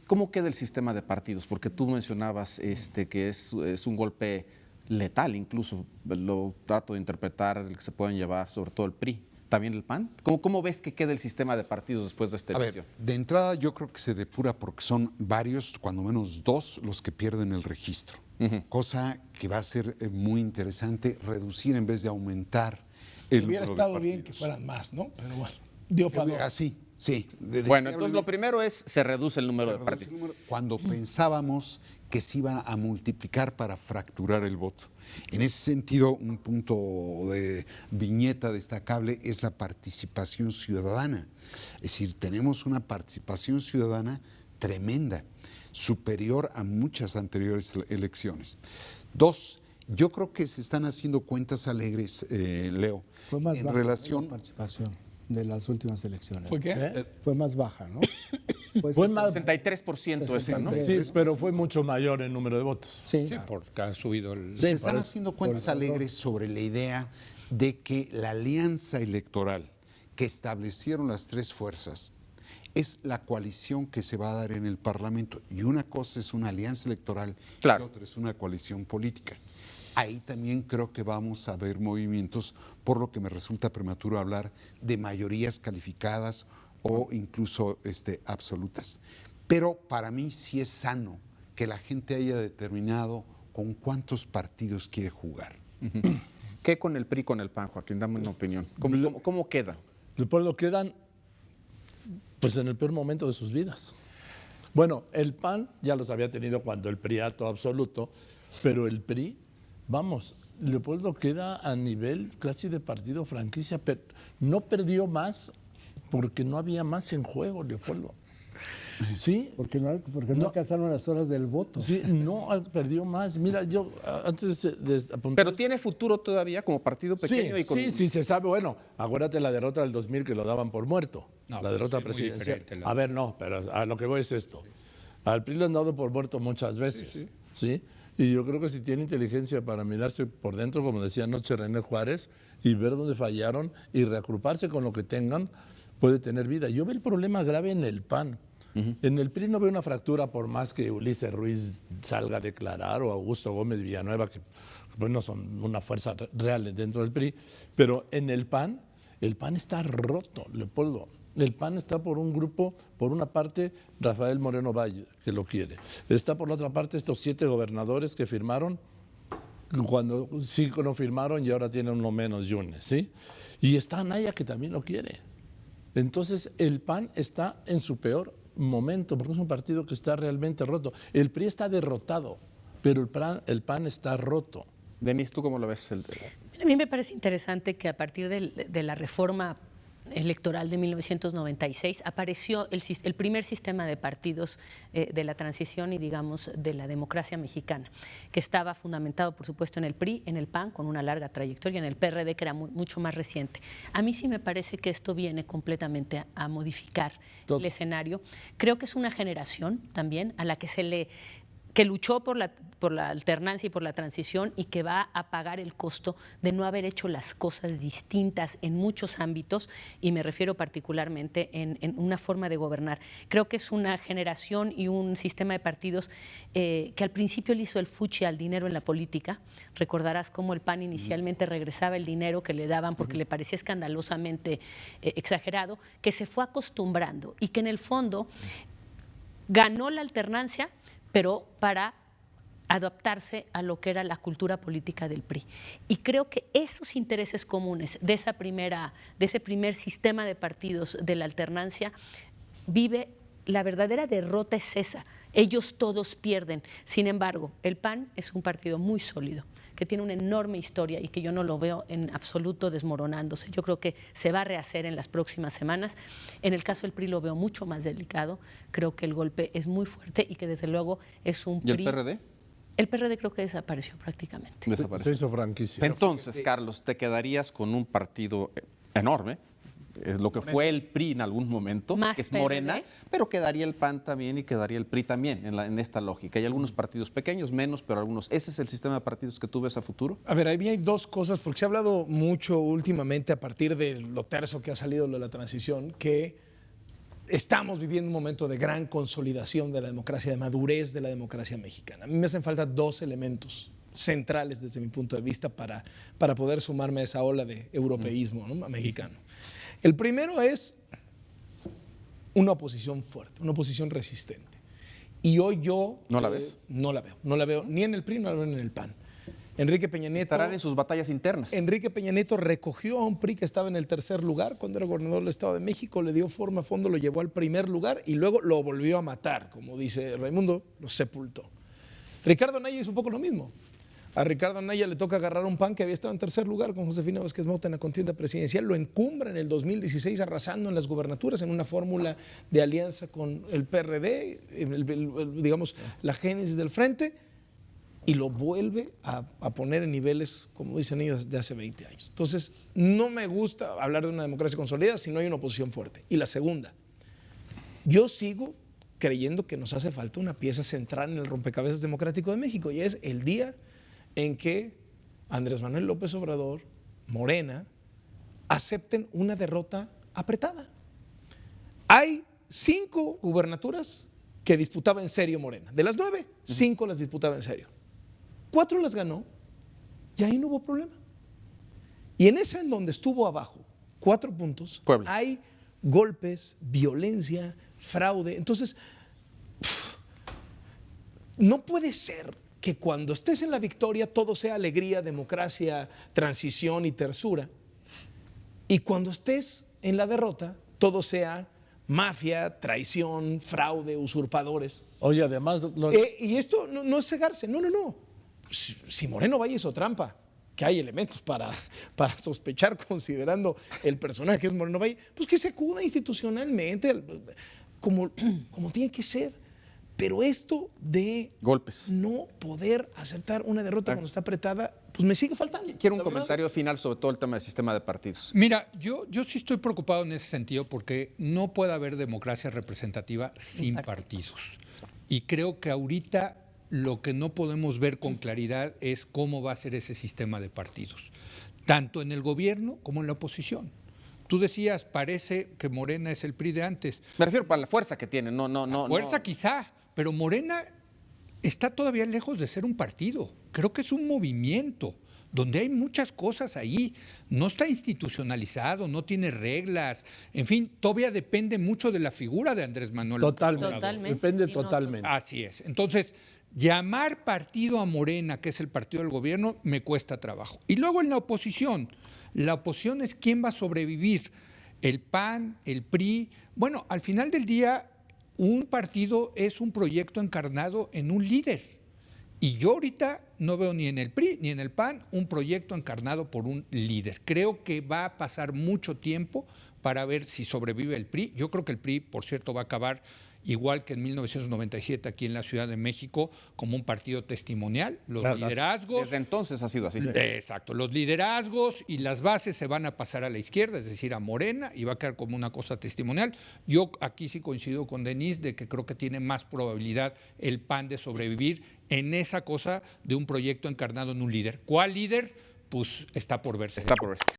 ¿Cómo queda el sistema de partidos? Porque tú mencionabas que es un golpe letal, incluso lo trato de interpretar, el que se pueden llevar, sobre todo el PRI. ¿También el PAN? ¿Cómo ves que queda el sistema de partidos después de esta elección? A ver, de entrada yo creo que se depura porque son varios, cuando menos dos, los que pierden el registro. Cosa que va a ser muy interesante reducir en vez de aumentar el Hubiera número de estado partidos. bien que fueran más, ¿no? Pero bueno, dio para dos. Así, sí. Bueno, entonces lo primero es se reduce el número de reduce el partidos. número cuando pensábamos que se iba a multiplicar para fracturar el voto. En ese sentido, un punto de viñeta destacable es la participación ciudadana. Es decir, tenemos una participación ciudadana tremenda, superior a muchas anteriores elecciones. Dos, yo creo que se están haciendo cuentas alegres, Leo, Fue más en baja relación. la participación de las últimas elecciones. ¿Fue qué? Fue más baja, ¿no? Fue más, 63% esta, ¿no? sí, pero fue mucho mayor el número de votos. Sí. Sí, porque ha subido el... Se están haciendo cuentas alegres sobre la idea de que la alianza electoral que establecieron las tres fuerzas es la coalición que se va a dar en el Parlamento. Y una cosa es una alianza electoral Claro. y otra es una coalición política. Ahí también creo que vamos a ver movimientos, por lo que me resulta prematuro hablar de mayorías calificadas o incluso absolutas. Pero para mí sí es sano que la gente haya determinado con cuántos partidos quiere jugar. ¿Qué con el PRI, con el PAN, Joaquín? Dame una opinión. ¿Cómo queda? Después lo quedan pues en el peor momento de sus vidas. Bueno, el PAN ya los había tenido cuando el PRIato absoluto, pero el PRI, vamos, Leopoldo queda a nivel casi de partido franquicia, pero no perdió más porque no había más en juego, Leopoldo. ¿Sí? Porque no alcanzaron las horas del voto. Sí, no perdió más. Mira, yo antes de apuntar... Pero tiene futuro todavía como partido pequeño. Sí, se sabe. Bueno, acuérdate la derrota del 2000 que lo daban por muerto. No, la derrota pues es muy presidencial. diferente A ver, no, pero a lo que voy es esto. Al PRI lo han dado por muerto muchas veces. ¿Sí? Y yo creo que si tiene inteligencia para mirarse por dentro, como decía anoche René Juárez, y ver dónde fallaron y reagruparse con lo que tengan, puede tener vida. Yo veo el problema grave en el PAN. En el PRI no veo una fractura por más que Ulises Ruiz salga a declarar o Augusto Gómez Villanueva, que pues no son una fuerza real dentro del PRI, pero en el PAN está roto, Leopoldo. El PAN está por un grupo, por una parte Rafael Moreno Valle, que lo quiere. Está por la otra parte estos 7 gobernadores que firmaron, cuando 5 no firmaron y ahora tienen uno menos, Yunes, ¿sí? Y está Anaya, que también lo quiere. Entonces el PAN está en su peor momento, porque es un partido que está realmente roto. El PRI está derrotado, pero el PAN está roto. Denise, ¿tú cómo lo ves? A mí me parece interesante que a partir de la reforma electoral de 1996 apareció el primer sistema de partidos de la transición y, digamos, de la democracia mexicana, que estaba fundamentado, por supuesto, en el PRI, en el PAN, con una larga trayectoria, en el PRD, que era mucho más reciente. A mí sí me parece que esto viene completamente a modificar el escenario. Creo que es una generación también a la que luchó por la alternancia y por la transición y que va a pagar el costo de no haber hecho las cosas distintas en muchos ámbitos, y me refiero particularmente en una forma de gobernar. Creo que es una generación y un sistema de partidos que al principio le hizo el fuchi al dinero en la política. Recordarás cómo el PAN inicialmente regresaba el dinero que le daban porque le parecía escandalosamente exagerado, que se fue acostumbrando y que en el fondo ganó la alternancia, pero para adaptarse a lo que era la cultura política del PRI. Y creo que esos intereses comunes de ese primer sistema de partidos de la alternancia vive la verdadera derrota, es esa. Ellos todos pierden. Sin embargo, el PAN es un partido muy sólido, que tiene una enorme historia y que yo no lo veo en absoluto desmoronándose. Yo creo que se va a rehacer en las próximas semanas. En el caso del PRI lo veo mucho más delicado. Creo que el golpe es muy fuerte y que desde luego es un PRI... ¿Y el PRD? El PRD creo que desapareció prácticamente. Se hizo franquicia. Entonces, Carlos, te quedarías con un partido enorme, es lo que fue el PRI en algún momento, Más que es PRD. Morena, pero quedaría el PAN también y quedaría el PRI también en esta lógica. Hay algunos partidos pequeños, menos, pero algunos. ¿Ese es el sistema de partidos que tú ves a futuro? A ver, ahí hay dos cosas, porque se ha hablado mucho últimamente a partir de lo terso que ha salido de la transición, que estamos viviendo un momento de gran consolidación de la democracia, de madurez de la democracia mexicana. A mí me hacen falta dos elementos centrales desde mi punto de vista para poder sumarme a esa ola de europeísmo, ¿no?, mexicano. El primero es una oposición fuerte, una oposición resistente. Y hoy yo... ¿No la ves? No la veo ni en el PRI, no la veo en el PAN. Enrique Peña Nieto... Estarán en sus batallas internas. Enrique Peña Nieto recogió a un PRI que estaba en el tercer lugar cuando era gobernador del Estado de México, le dio forma a fondo, lo llevó al primer lugar y luego lo volvió a matar, como dice Raimundo, lo sepultó. Ricardo Anaya hizo un poco lo mismo. A Ricardo Anaya le toca agarrar un PAN que había estado en tercer lugar con Josefina Vázquez Mota en la contienda presidencial, lo encumbra en el 2016 arrasando en las gubernaturas en una fórmula de alianza con el PRD, digamos, la génesis del frente, y lo vuelve a poner en niveles, como dicen ellos, de hace 20 años. Entonces, no me gusta hablar de una democracia consolidada si no hay una oposición fuerte. Y la segunda, yo sigo creyendo que nos hace falta una pieza central en el rompecabezas democrático de México, y es el día en que Andrés Manuel López Obrador, Morena, acepten una derrota apretada. Hay 5 gubernaturas que disputaba en serio Morena. De las 9, 5 las disputaba en serio. 4 las ganó y ahí no hubo problema. Y en esa en donde estuvo abajo, 4 puntos, Puebla, hay golpes, violencia, fraude. Entonces, no puede ser que cuando estés en la victoria todo sea alegría, democracia, transición y tersura, y cuando estés en la derrota todo sea mafia, traición, fraude, usurpadores. Oye, además... Y esto no es cegarse, no. Si Moreno Valle hizo trampa, que hay elementos para sospechar considerando el personaje que es Moreno Valle, pues que se acuda institucionalmente como tiene que ser. Pero esto de golpes, no poder aceptar una derrota cuando está apretada, pues me sigue faltando. Quiero un comentario final sobre todo el tema del sistema de partidos. Mira, yo sí estoy preocupado en ese sentido porque no puede haber democracia representativa sin partidos. Y creo que ahorita lo que no podemos ver con claridad es cómo va a ser ese sistema de partidos, tanto en el gobierno como en la oposición. Tú decías, parece que Morena es el PRI de antes. Me refiero para la fuerza que tiene, Fuerza quizá, pero Morena está todavía lejos de ser un partido. Creo que es un movimiento donde hay muchas cosas ahí. No está institucionalizado, no tiene reglas. En fin, todavía depende mucho de la figura de Andrés Manuel. Totalmente. Depende totalmente. Así es. Entonces, llamar partido a Morena, que es el partido del gobierno, me cuesta trabajo. Y luego en la oposición es quién va a sobrevivir. El PAN, el PRI. Bueno, al final del día, un partido es un proyecto encarnado en un líder. Y yo ahorita no veo ni en el PRI ni en el PAN un proyecto encarnado por un líder. Creo que va a pasar mucho tiempo para ver si sobrevive el PRI. Yo creo que el PRI, por cierto, va a acabar igual que en 1997 aquí en la Ciudad de México, como un partido testimonial. Los liderazgos... Desde entonces ha sido así. Exacto. Los liderazgos y las bases se van a pasar a la izquierda, es decir, a Morena, y va a quedar como una cosa testimonial. Yo aquí sí coincido con Denise de que creo que tiene más probabilidad el PAN de sobrevivir en esa cosa de un proyecto encarnado en un líder. ¿Cuál líder? Pues está por verse. Está por verse.